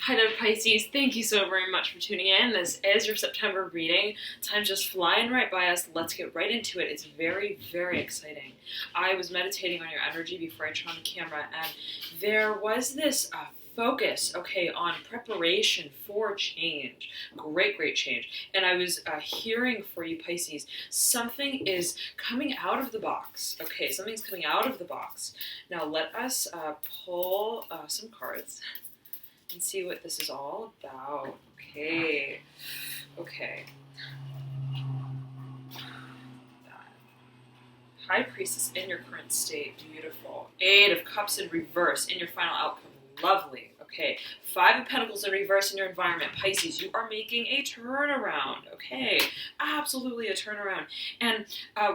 Hi there, Pisces. Thank you so very much for tuning in. This is your September reading. Time's just flying right by us. Let's get right into it. It's very, very exciting. I was meditating on your energy before I turned on the camera, and there was this focus, on preparation for change. Great, great change. And I was hearing for you, Pisces, something is coming out of the box. Okay, something's coming out of the box. Now let us pull some cards and see what this is all about. Okay. High Priestess in your current state, beautiful. Eight of Cups in reverse in your final outcome, lovely. Okay, Five of Pentacles in reverse in your environment, Pisces, you are making a turnaround. Okay, absolutely a turnaround. And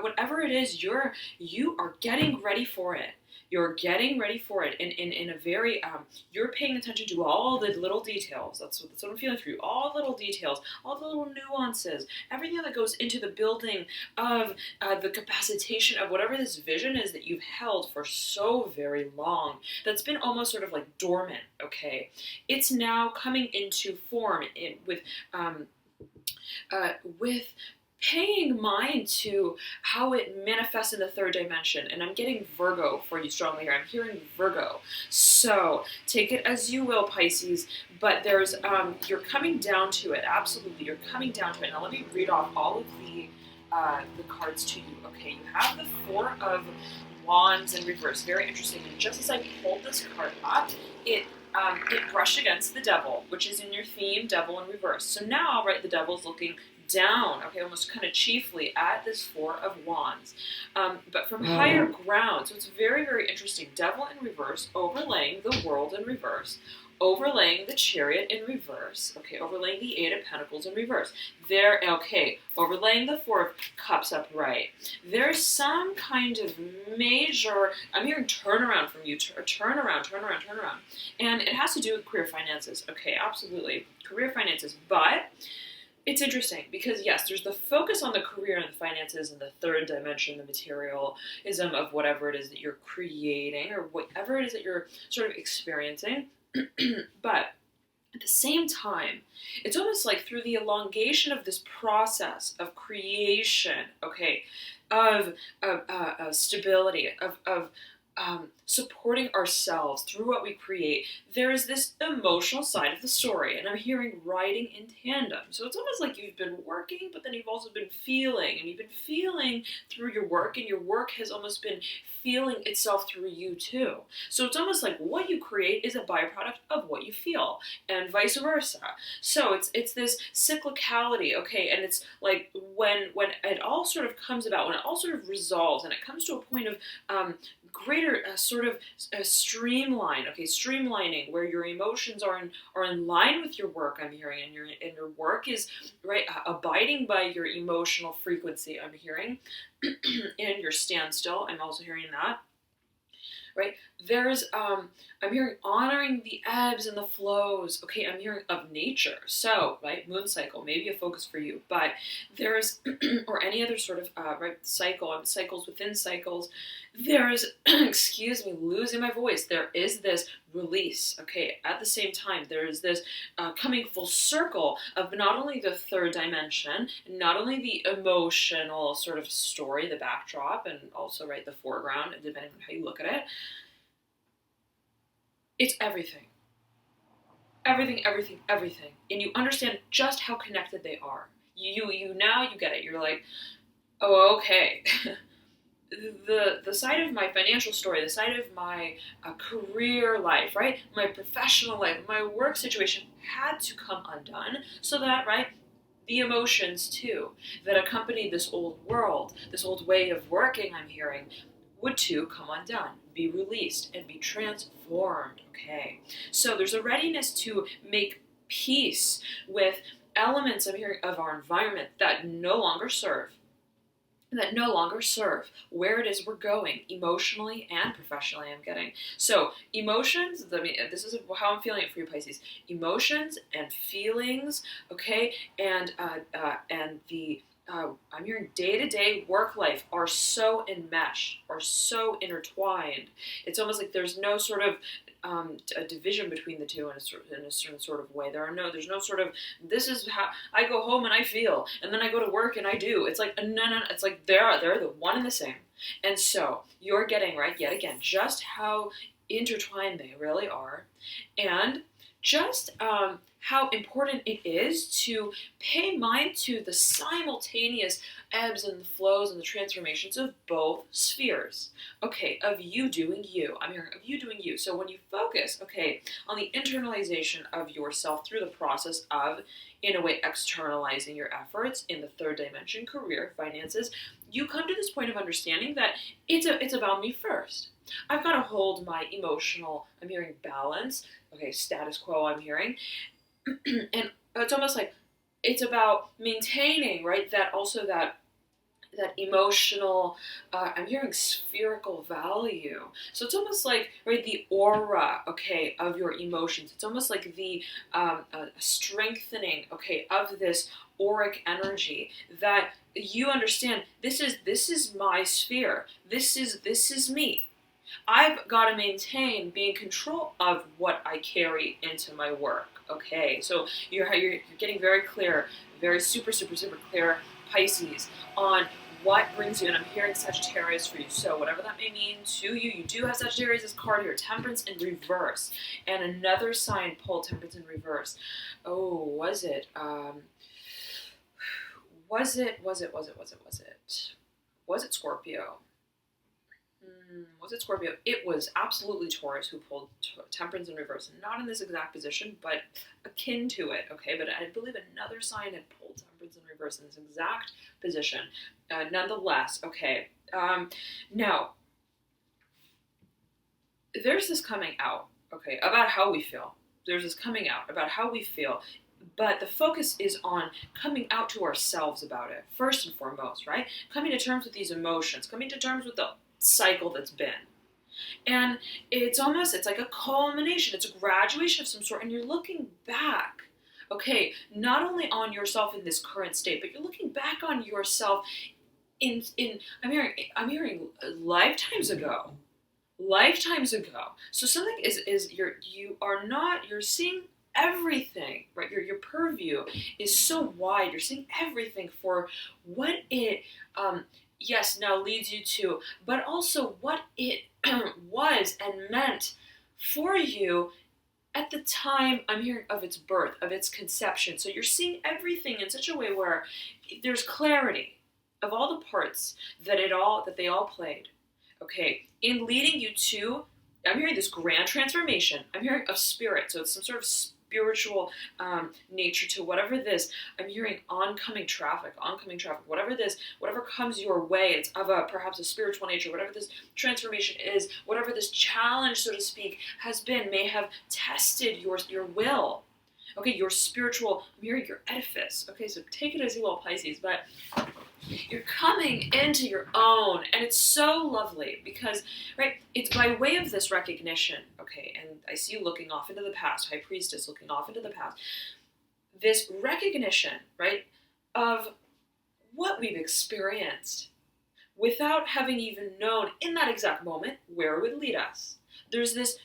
whatever it is, you are getting ready for it. You're getting ready for it in a very, you're paying attention to all the little details. That's what I'm feeling for you. All the little details, all the little nuances, everything that goes into the building of the capacitation of whatever this vision is that you've held for so very long. That's been almost sort of like dormant, okay? It's now coming into form with paying mind to how it manifests in the third dimension. And I'm getting Virgo for you strongly here. I'm hearing Virgo. So take it as you will, Pisces, but there's you're coming down to it. Absolutely, you're coming down to it. Now let me read off all of the cards to you. Okay, you have the Four of Wands in reverse. Very interesting. And just as I pulled this card up, it brushed against the Devil, which is in your theme, Devil in reverse. So now, right, the Devil's looking down, okay, almost kind of chiefly at this Four of Wands, but from higher ground. So it's very, very interesting. Devil in reverse, overlaying the World in reverse, overlaying the Chariot in reverse, okay, overlaying the Eight of Pentacles in reverse. There, okay, overlaying the Four of Cups upright. There's some kind of major, I'm hearing turnaround from you, turnaround. And it has to do with career finances, okay, absolutely, career finances, but it's interesting because, yes, there's the focus on the career and the finances and the third dimension, the materialism of whatever it is that you're creating or whatever it is that you're sort of experiencing. But at the same time, it's almost like through the elongation of this process of creation, okay, of stability, of supporting ourselves through what we create, there is this emotional side of the story, and I'm hearing writing in tandem. So it's almost like you've been working, but then you've also been feeling, and you've been feeling through your work, and your work has almost been feeling itself through you too. So it's almost like what you create is a byproduct of what you feel, and vice versa. So it's this cyclicality, okay, and it's like when it all sort of comes about, when it all sort of resolves, and it comes to a point of greater sort of streamlining where your emotions are in line with your work. I'm hearing, and your work is right abiding by your emotional frequency. I'm hearing, and your standstill. I'm also hearing that. Right, there's I'm hearing honoring the ebbs and the flows. Okay, I'm hearing of nature. So, right, moon cycle, maybe a focus for you, but there's or any other sort of cycle, cycles within cycles. There's excuse me, losing my voice. There is this release. Okay, at the same time, there is this coming full circle of not only the third dimension, not only the emotional sort of story, the backdrop, and also right the foreground, depending on how you look at it. It's everything. Everything. And you understand just how connected they are. You now you get it. You're like, oh, okay. the side of my financial story, the side of my career life, right? My professional life, my work situation had to come undone so that, right, the emotions too that accompany this old world, this old way of working, I'm hearing, would too come undone, be released, and be transformed, okay? So there's a readiness to make peace with elements, I'm hearing, of our environment that no longer serve where it is we're going emotionally and professionally, I'm getting. So emotions, this is how I'm feeling it for you, Pisces. Emotions and feelings, okay, and the I'm hearing day-to-day work life are so enmeshed, are so intertwined. It's almost like there's no sort of a division between the two in a certain sort of way. There's no sort of, this is how I go home and I feel, and then I go to work and I do. It's like, no. It's like they're the one and the same. And so you're getting, right, yet again, just how intertwined they really are, and just how important it is to pay mind to the simultaneous ebbs and flows and the transformations of both spheres. Okay, of you doing you. I'm hearing of you doing you. So when you focus, okay, on the internalization of yourself through the process of, in a way, externalizing your efforts in the third dimension, career, finances, you come to this point of understanding that it's about me first. I've got to hold my emotional, I'm hearing balance, okay, status quo I'm hearing, and it's almost like it's about maintaining, right, that emotional, I'm hearing spherical value. So it's almost like, right, the aura, okay, of your emotions. It's almost like the strengthening, okay, of this auric energy that you understand. This is my sphere. This is me. I've got to maintain being in control of what I carry into my work. Okay, so you're getting very clear, very super clear, Pisces, on what brings you, and I'm hearing Sagittarius for you. So whatever that may mean to you, you do have Sagittarius' card here, Temperance in reverse, and another sign pulled Temperance in reverse. Oh, was it? Was it Scorpio? Was it Scorpio? It was absolutely Taurus who pulled Temperance in reverse. Not in this exact position, but akin to it, okay? But I believe another sign had pulled Temperance in reverse in this exact position. Nonetheless, okay. Now, there's this coming out, okay, about how we feel. There's this coming out about how we feel. But the focus is on coming out to ourselves about it, first and foremost, right? Coming to terms with these emotions, coming to terms with the cycle that's been. And it's like a culmination, it's a graduation of some sort, and you're looking back, okay, not only on yourself in this current state, but you're looking back on yourself in I'm hearing lifetimes ago. So something you're seeing everything, right? Your purview is so wide. You're seeing everything for what it yes, now leads you to, but also what it was and meant for you at the time, I'm hearing, of its birth, of its conception. So you're seeing everything in such a way where there's clarity of all the parts that they all played, okay, in leading you to, I'm hearing this grand transformation. I'm hearing of spirit, so it's some sort of spiritual nature to whatever this, I'm hearing oncoming traffic, whatever comes your way, it's of perhaps a spiritual nature, whatever this transformation is, whatever this challenge, so to speak, has been, may have tested your will, okay, your spiritual, I'm hearing your edifice, okay, so take it as you will, Pisces, but you're coming into your own, and it's so lovely because, right, it's by way of this recognition, okay, and I see you looking off into the past, High Priestess looking off into the past, this recognition, right, of what we've experienced without having even known in that exact moment where it would lead us. There's this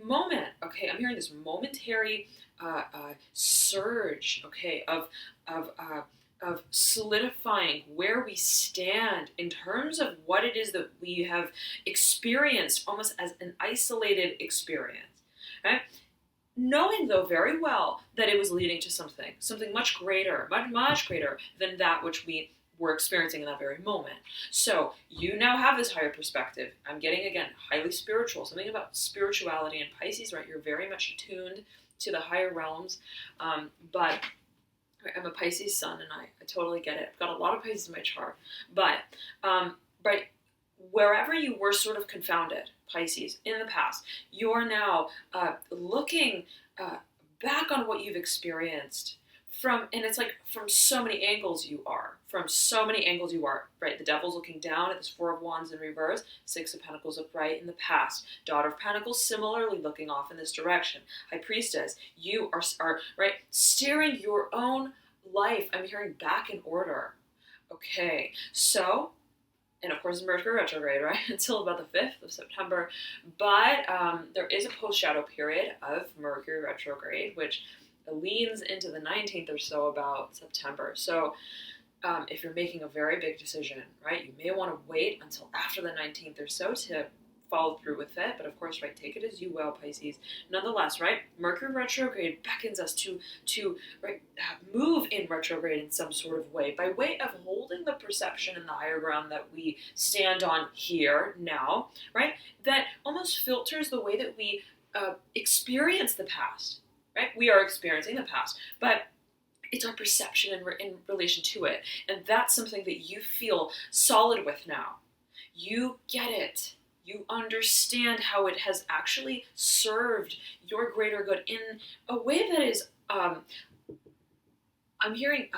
moment, okay, I'm hearing this momentary surge, okay, of solidifying where we stand in terms of what it is that we have experienced almost as an isolated experience, right? Knowing, though, very well that it was leading to something much greater, much greater than that which we were experiencing in that very moment. So you now have this higher perspective. I'm getting, again, highly spiritual, something about spirituality in Pisces, right? You're very much attuned to the higher realms, but I'm a Pisces sun, and I totally get it. I've got a lot of Pisces in my chart. But wherever you were sort of confounded, Pisces, in the past, you're now looking back on what you've experienced and it's like from so many angles you are, right? The Devil's looking down at this Four of Wands in reverse, Six of Pentacles upright in the past, Daughter of Pentacles similarly looking off in this direction. High Priestess, you are right, steering your own life, I'm hearing back in order. Okay, so, and of course Mercury retrograde, right, until about the 5th of September. But there is a post-shadow period of Mercury retrograde, which leans into the 19th or so about September. So if you're making a very big decision, right, you may want to wait until after the 19th or so to follow through with it. But of course, right, take it as you will, Pisces. Nonetheless, right, Mercury retrograde beckons us to right, move in retrograde in some sort of way, by way of holding the perception and the higher ground that we stand on here now, right, that almost filters the way that we experience the past, right? We are experiencing the past, but it's our perception in relation to it. And that's something that you feel solid with now. You get it. You understand how it has actually served your greater good in a way that is, I'm hearing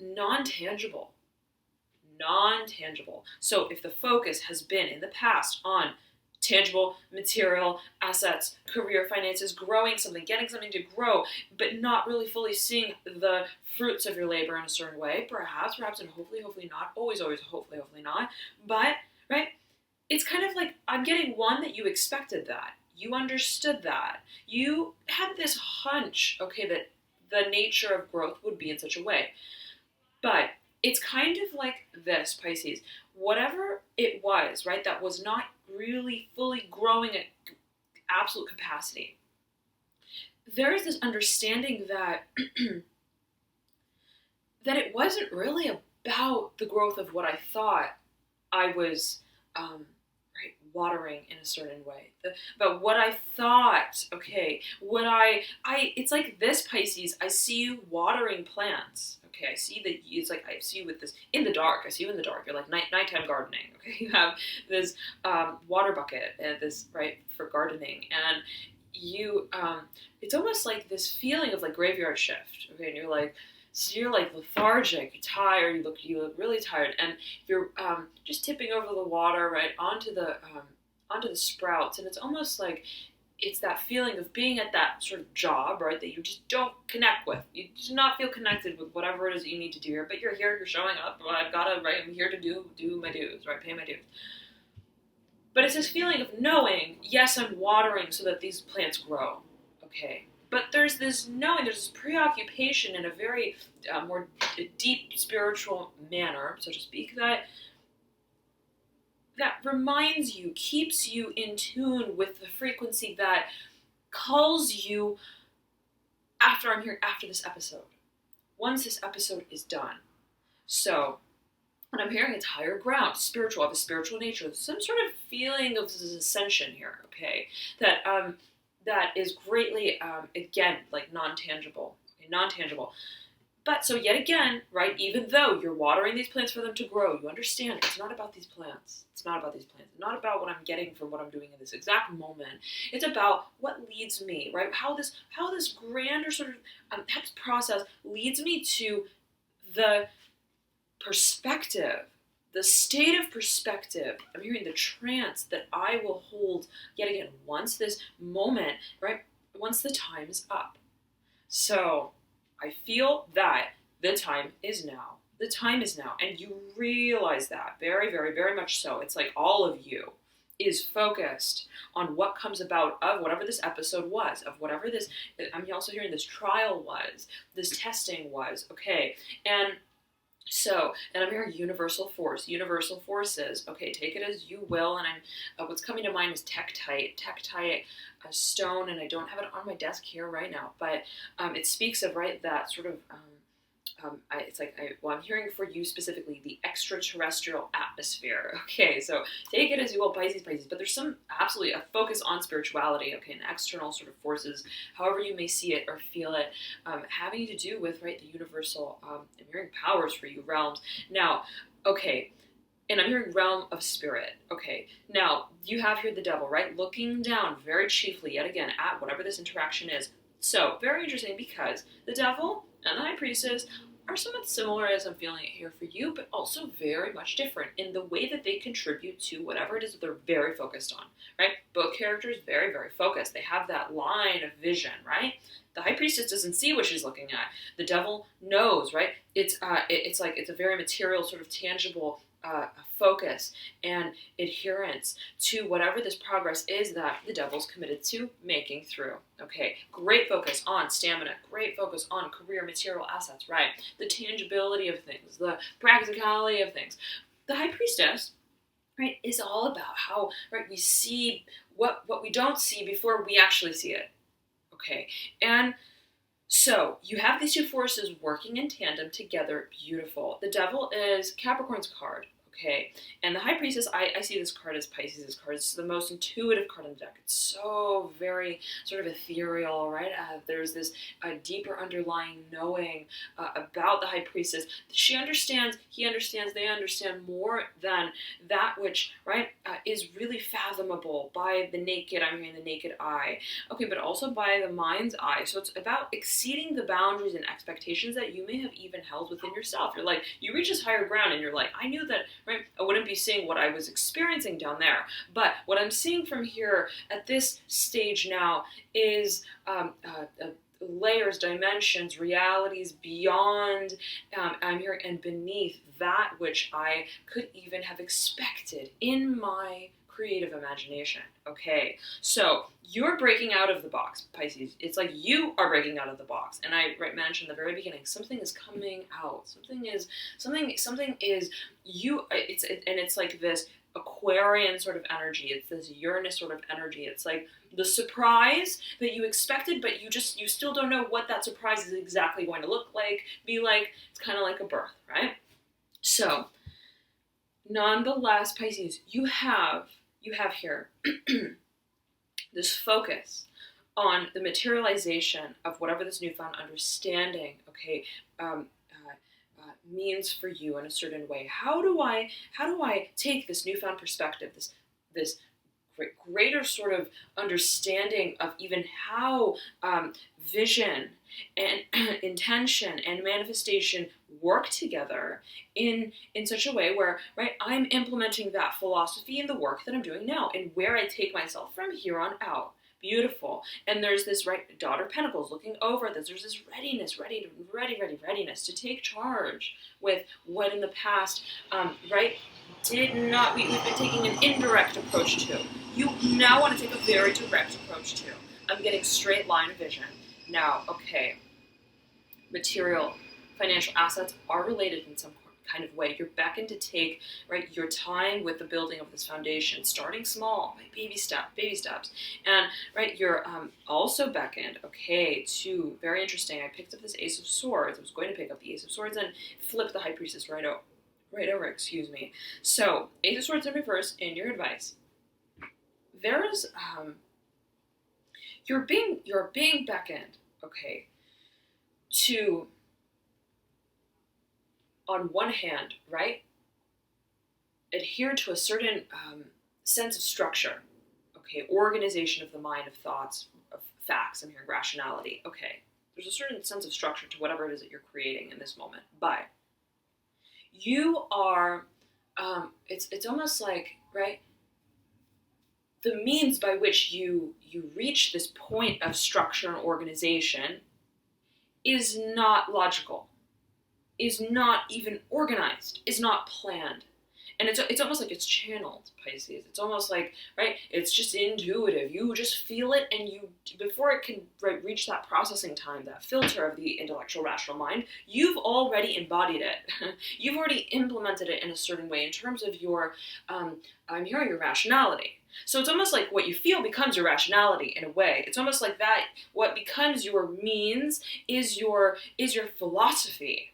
non-tangible. Non-tangible. So if the focus has been in the past on tangible, material, assets, career, finances, growing something, getting something to grow, but not really fully seeing the fruits of your labor in a certain way, perhaps, and hopefully not, always, hopefully not, but, right, it's kind of like, I'm getting one that you expected that. You understood that. You had this hunch, okay, that the nature of growth would be in such a way. But it's kind of like this, Pisces. Whatever it was, right, that was not really fully growing at absolute capacity, there is this understanding that that it wasn't really about the growth of what I thought I was right, watering in a certain way. But what I thought, okay, what I it's like this, Pisces. I see you watering plants. Okay, I see that it's like I see you with this in the dark. I see you in the dark. You're like nighttime gardening. Okay, you have this water bucket and this, right, for gardening, and you it's almost like this feeling of like graveyard shift. Okay, and you're like. So you're like lethargic, you're tired, you look really tired, and you're just tipping over the water, right, onto the sprouts, and it's almost like it's that feeling of being at that sort of job, right, that you just don't connect with. You do not feel connected with whatever it is that you need to do here, but you're here, you're showing up, well, I've got to, right, I'm here to do my dues, right, pay my dues. But it's this feeling of knowing, yes, I'm watering so that these plants grow, okay. But there's this knowing, there's this preoccupation in a very more deep spiritual manner, so to speak, that reminds you, keeps you in tune with the frequency that calls you after I'm here, after this episode. Once this episode is done. So, and I'm hearing it's higher ground, spiritual, of a spiritual nature, some sort of feeling of this ascension here, okay, that is greatly, again, like non-tangible. But so yet again, right, even though you're watering these plants for them to grow, you understand it's not about these plants. It's not about these plants. It's not about what I'm getting from what I'm doing in this exact moment. It's about what leads me, right? How this grander sort of process leads me to the perspective, the state of perspective. I'm hearing the trance that I will hold yet again once this moment, right? Once the time is up. So I feel that the time is now. The time is now. And you realize that very, very, very much so. It's like all of you is focused on what comes about of whatever this episode was, of whatever this, I'm also hearing this trial was, this testing was, okay? And so, and I'm hearing universal force, universal forces. Okay, take it as you will. And I'm, what's coming to mind is tektite, a stone, and I don't have it on my desk here right now, but it speaks of, right, that sort of, I'm hearing for you specifically the extraterrestrial atmosphere. Okay, so take it as you will, Pisces, but there's some absolutely a focus on spirituality, okay, and external sort of forces, however you may see it or feel it, having to do with, right, the universal, I'm hearing powers for you, realms. Now, okay, and I'm hearing realm of spirit. Okay, now you have here the devil, right, looking down very chiefly, yet again, at whatever this interaction is. So, very interesting, because the devil and the high priestess are somewhat similar as I'm feeling it here for you, but also very much different in the way that they contribute to whatever it is that they're very focused on, right? Both characters, very, very focused. They have that line of vision, right? The high priestess doesn't see what she's looking at. The devil knows, right? It's like it's a very material, sort of tangible focus and adherence to whatever this progress is that the devil's committed to making through. Okay, great focus on stamina, great focus on career, material assets, right? The tangibility of things, the practicality of things. The High Priestess, right, is all about how, right, we see what we don't see before we actually see it. Okay, and so you have these two forces working in tandem together. Beautiful. The devil is Capricorn's card. Okay, and the High Priestess, I see this card as Pisces' card. It's the most intuitive card in the deck. It's so very sort of ethereal, right? There's this deeper underlying knowing about the High Priestess. She understands, he understands, they understand more than that which, right, is really fathomable by the naked, I'm hearing the naked eye. Okay, but also by the mind's eye. So it's about exceeding the boundaries and expectations that you may have even held within yourself. You're like, you reach this higher ground and you're like, I knew that, right, I wouldn't be seeing what I was experiencing down there. But what I'm seeing from here at this stage now is layers, dimensions, realities beyond, I'm here, and beneath that which I could even have expected in my creative imagination. Okay, so you're breaking out of the box, Pisces. It's like you are breaking out of the box. And I mentioned in the very beginning, something is coming out. Something is you. It's like this Aquarian sort of energy. It's this Uranus sort of energy. It's like the surprise that you expected, but you still don't know what that surprise is exactly going to look like, be like. It's kind of like a birth, right? So, nonetheless, Pisces, you have here this focus on the materialization of whatever this newfound understanding, okay, means for you in a certain way. How do I take this newfound perspective, this greater sort of understanding of even how vision and intention and manifestation work together in such a way where, right, I'm implementing that philosophy in the work that I'm doing now and where I take myself from here on out. Beautiful. And there's this, right, Daughter of Pentacles looking over this. There's this readiness to take charge with what in the past, right, did not, we've been taking an indirect approach to. You now want to take a very direct approach to. I'm getting straight line vision. Now, okay, material, financial assets are related in some kind of way. You're beckoned to take, right, your time with the building of this foundation, starting small, like baby steps. And, right, you're also beckoned, okay, to, very interesting, I picked up this Ace of Swords. I was going to pick up the Ace of Swords and flip the High Priestess right over, excuse me. So, Ace of Swords in reverse, in your advice. There is, you're being beckoned, okay, to, on one hand, right, adhere to a certain sense of structure, okay, organization of the mind, of thoughts, of facts, I'm hearing rationality, okay. There's a certain sense of structure to whatever it is that you're creating in this moment, but you are, it's almost like, right, the means by which you reach this point of structure and organization is not logical, is not even organized, is not planned. And it's almost like it's channeled, Pisces. It's almost like, right, it's just intuitive. You just feel it, and you, before it can, right, reach that processing time, that filter of the intellectual rational mind, you've already embodied it. You've already implemented it in a certain way in terms of your, I'm hearing your rationality. So it's almost like what you feel becomes your rationality in a way. It's almost like that, what becomes your means is your philosophy.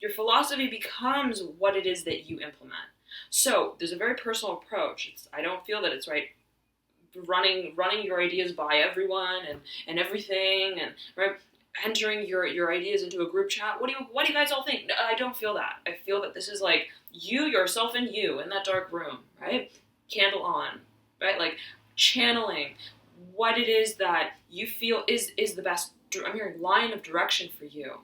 Your philosophy becomes what it is that you implement. So there's a very personal approach. I don't feel that it's, right, running your ideas by everyone and everything, and, right, entering your ideas into a group chat. What do you guys all think? No, I don't feel that. I feel that this is like you, yourself, and you in that dark room, right? Candle on, right? Like channeling what it is that you feel is the best, I'm hearing, line of direction for you.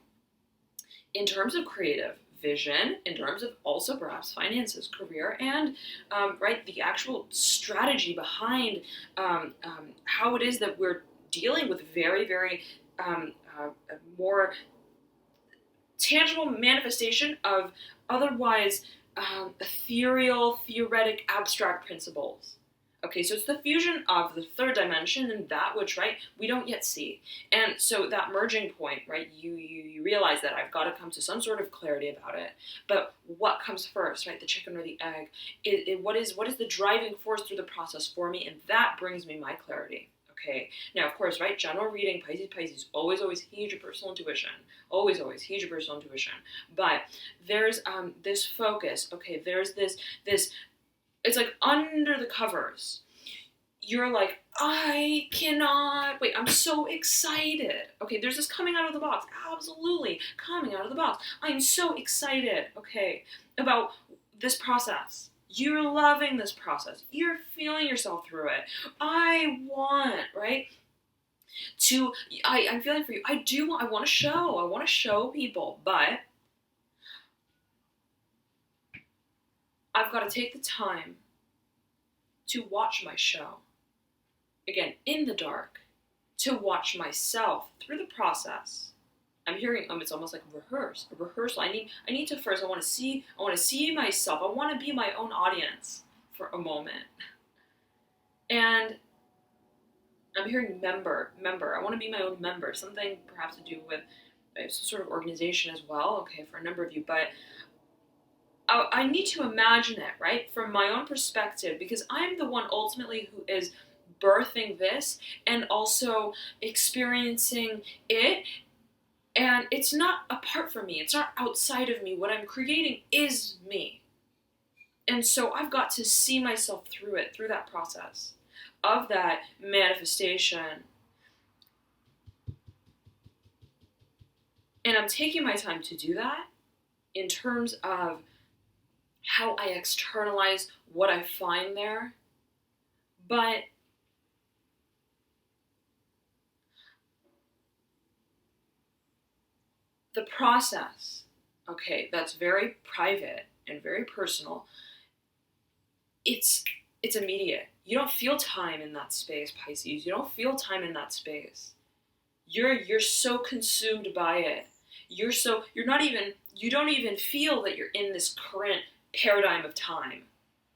In terms of creative vision, in terms of also perhaps finances, career, and right, the actual strategy behind how it is that we're dealing with very, very more tangible manifestation of otherwise ethereal, theoretic, abstract principles. Okay, so it's the fusion of the third dimension and that which, right, we don't yet see. And so that merging point, right, you realize that I've got to come to some sort of clarity about it. But what comes first, right, the chicken or the egg? What is the driving force through the process for me? And that brings me my clarity. Okay, now of course, right, general reading, Pisces, always heed your personal intuition. Always heed your personal intuition. But there's this focus, okay, there's this, it's like under the covers. You're like, I cannot wait, I'm so excited. Okay, there's this coming out of the box, absolutely, coming out of the box. I'm so excited, okay, about this process. You're loving this process. You're feeling yourself through it. I want, right? I'm feeling for you. I want to show people, but I've got to take the time to watch my show. Again, in the dark, to watch myself through the process. I'm hearing it's almost like a rehearsal. I need to first, I want to see myself. I want to be my own audience for a moment. And I'm hearing member. I want to be my own member. Something perhaps to do with some sort of organization as well. Okay, for a number of you, but I need to imagine it, right, from my own perspective, because I'm the one ultimately who is birthing this and also experiencing it. And it's not apart from me. It's not outside of me. What I'm creating is me. And so I've got to see myself through it, through that process of that manifestation. And I'm taking my time to do that in terms of how I externalize what I find there. But the process, okay, that's very private and very personal, it's immediate. You don't feel time in that space, Pisces. You don't feel time in that space. You're so consumed by it. You don't even feel that you're in this current paradigm of time,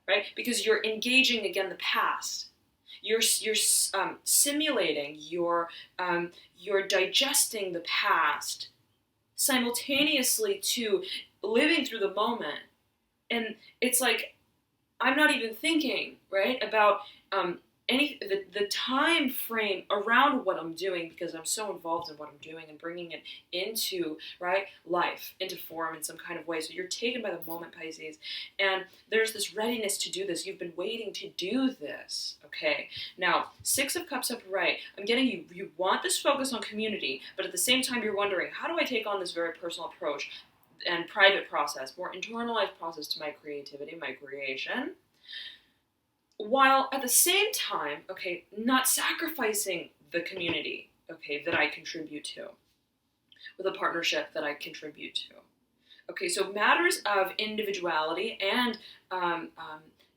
right? Because you're engaging again the past. You're simulating. You're digesting the past simultaneously to living through the moment. And it's like I'm not even thinking, right, about the time frame around what I'm doing, because I'm so involved in what I'm doing and bringing it into, right, life, into form in some kind of way. So you're taken by the moment, Pisces, and there's this readiness to do this. You've been waiting to do this, okay? Now, Six of Cups upright, I'm getting you want this focus on community, but at the same time you're wondering, how do I take on this very personal approach and private process, more internalized process to my creativity, my creation, while at the same time, okay, not sacrificing the community, okay, that I contribute to, with a partnership that I contribute to. Okay, so matters of individuality and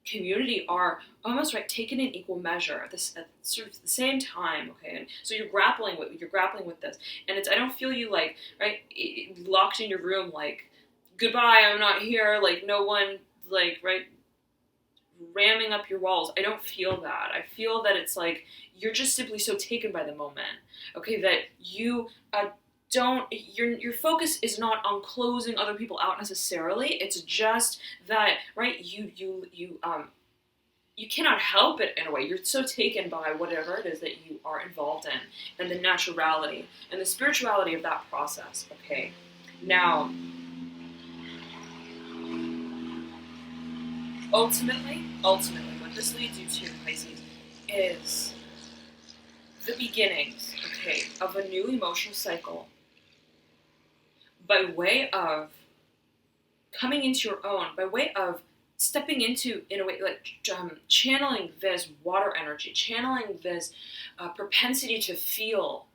community are almost, right, taken in equal measure at sort of the same time. Okay, and so you're grappling with this, and I don't feel you like, right, locked in your room like, goodbye, I'm not here, like no one, like, right, ramming up your walls. I don't feel that. I feel that it's like you're just simply so taken by the moment, okay, that you your focus is not on closing other people out necessarily. It's just that, right, you cannot help it in a way. You're so taken by whatever it is that you are involved in, and the naturality and the spirituality of that process. Okay, now ultimately, what this leads you to, Pisces, is the beginnings, okay, of a new emotional cycle by way of coming into your own, by way of stepping into, in a way, like channeling this water energy, channeling this propensity to feel,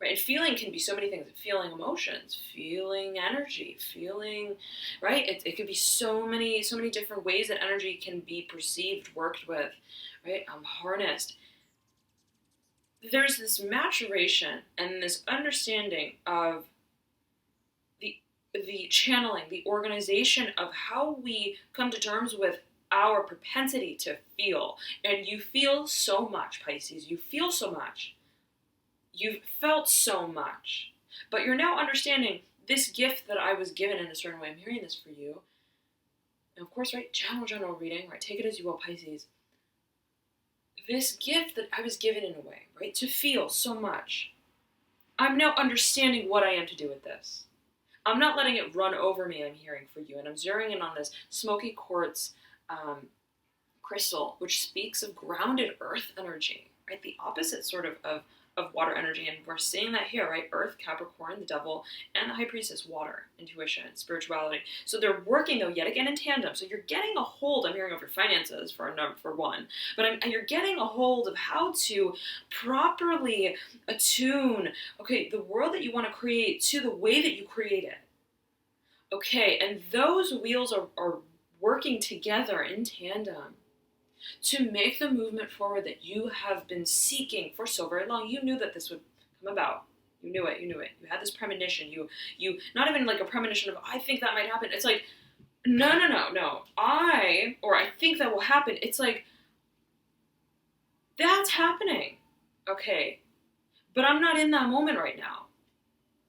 right? And feeling can be so many things. Feeling emotions, feeling energy, feeling, right? It could be so many different ways that energy can be perceived, worked with, right? Harnessed. There's this maturation and this understanding of the channeling, the organization of how we come to terms with our propensity to feel. And you feel so much, Pisces. You feel so much. You've felt so much. But you're now understanding this gift that I was given in a certain way. I'm hearing this for you. And of course, right, general reading, right, take it as you will, Pisces. This gift that I was given in a way, right, to feel so much. I'm now understanding what I am to do with this. I'm not letting it run over me, I'm hearing for you. And I'm zeroing in on this smoky quartz crystal, which speaks of grounded earth energy, right? The opposite sort of water energy. And we're seeing that here, right? Earth, Capricorn, the devil, and the high priestess, water, intuition, spirituality. So they're working, though, yet again in tandem. So you're getting a hold, I'm hearing, of your finances for one, but you're getting a hold of how to properly attune, okay, the world that you want to create to the way that you create it. Okay, and those wheels are working together in tandem to make the movement forward that you have been seeking for so very long. You knew that this would come about. You knew it. You had this premonition. You not even like a premonition of, I think that might happen. It's like, no. I think that will happen. It's like, that's happening. Okay. But I'm not in that moment right now.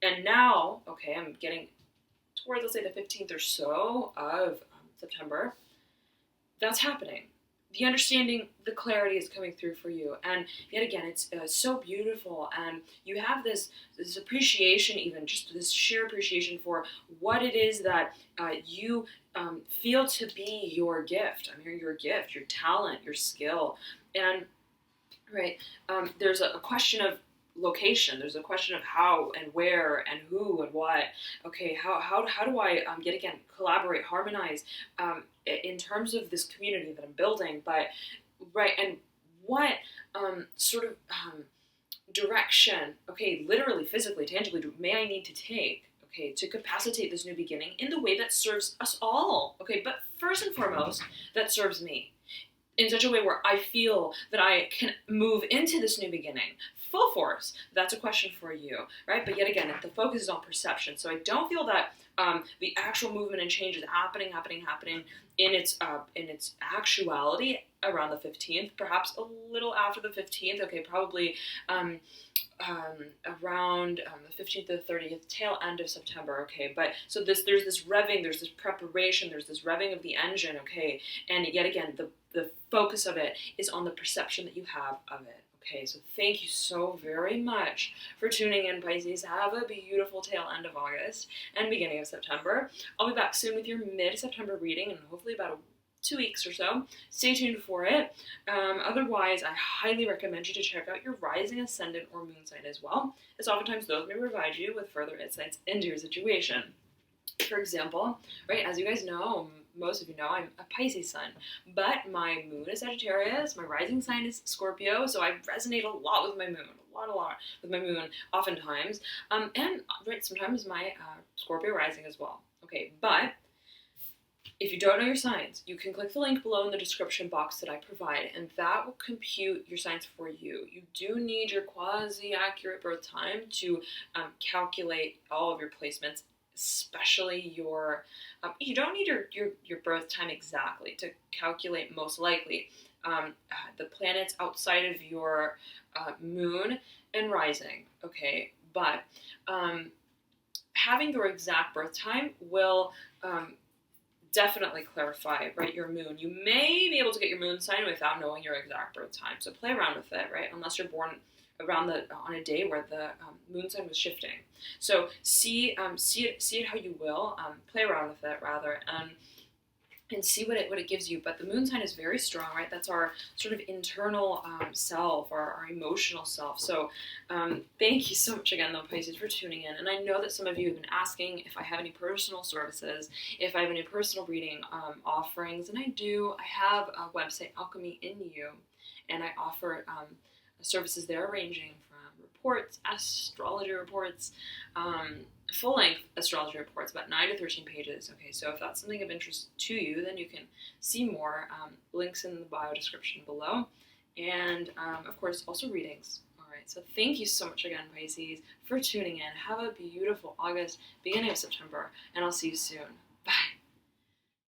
And now, okay, I'm getting towards, let's say, the 15th or so of September. That's happening. The understanding, the clarity is coming through for you. And yet again, it's so beautiful. And you have this appreciation, even just this sheer appreciation for what it is that you feel to be your gift. I'm hearing your gift, your talent, your skill. And, right, there's a question of location. There's a question of how and where and who and what. Okay, how do I yet again collaborate, harmonize in terms of this community that I'm building? But right, and what sort of direction? Okay, literally, physically, tangibly, may I need to take? Okay, to capacitate this new beginning in the way that serves us all. Okay, but first and foremost, that serves me in such a way where I feel that I can move into this new beginning full force. That's a question for you, right? But yet again, the focus is on perception. So I don't feel that the actual movement and change is happening in its actuality around the 15th, perhaps a little after the 15th. Okay, probably around the 15th to the 30th, tail end of September. Okay, but so there's this revving, there's this preparation, there's this revving of the engine. Okay, and yet again, the focus of it is on the perception that you have of it. Okay, so thank you so very much for tuning in, Pisces. Have a beautiful tail end of August and beginning of September. I'll be back soon with your mid-September reading, and hopefully about 2 weeks or so. Stay tuned for it. Otherwise, I highly recommend you to check out your rising, ascendant, or moon sign as well, as oftentimes those may provide you with further insights into your situation. For example, right, as you guys know, most of you know, I'm a Pisces sun, but my moon is Sagittarius, my rising sign is Scorpio, so I resonate a lot with my moon, a lot with my moon, oftentimes, and right, sometimes my Scorpio rising as well. Okay, but if you don't know your signs, you can click the link below in the description box that I provide, and that will compute your signs for you. You do need your quasi-accurate birth time to calculate all of your placements, especially your, you don't need your birth time exactly to calculate most likely the planets outside of your moon and rising, okay? But having your exact birth time will definitely clarify, right, your moon. You may be able to get your moon sign without knowing your exact birth time, so play around with it, right, unless you're born around on a day where the moon sign was shifting. So see it how you will. Play around with it rather, and see what it gives you. But the moon sign is very strong, right? That's our sort of internal self, our emotional self. So thank you so much again, though, Pisces, for tuning in. And I know that some of you have been asking if I have any personal services, if I have any personal reading offerings, and I do. I have a website, Alchemy in You, and I offer services there ranging from reports, astrology reports, full-length astrology reports, about 9 to 13 pages. Okay, so if that's something of interest to you, then you can see more links in the bio description below. And of course, also readings. right, so thank you so much again, Pisces, for tuning in. Have a beautiful August, beginning of September, and I'll see you soon. Bye.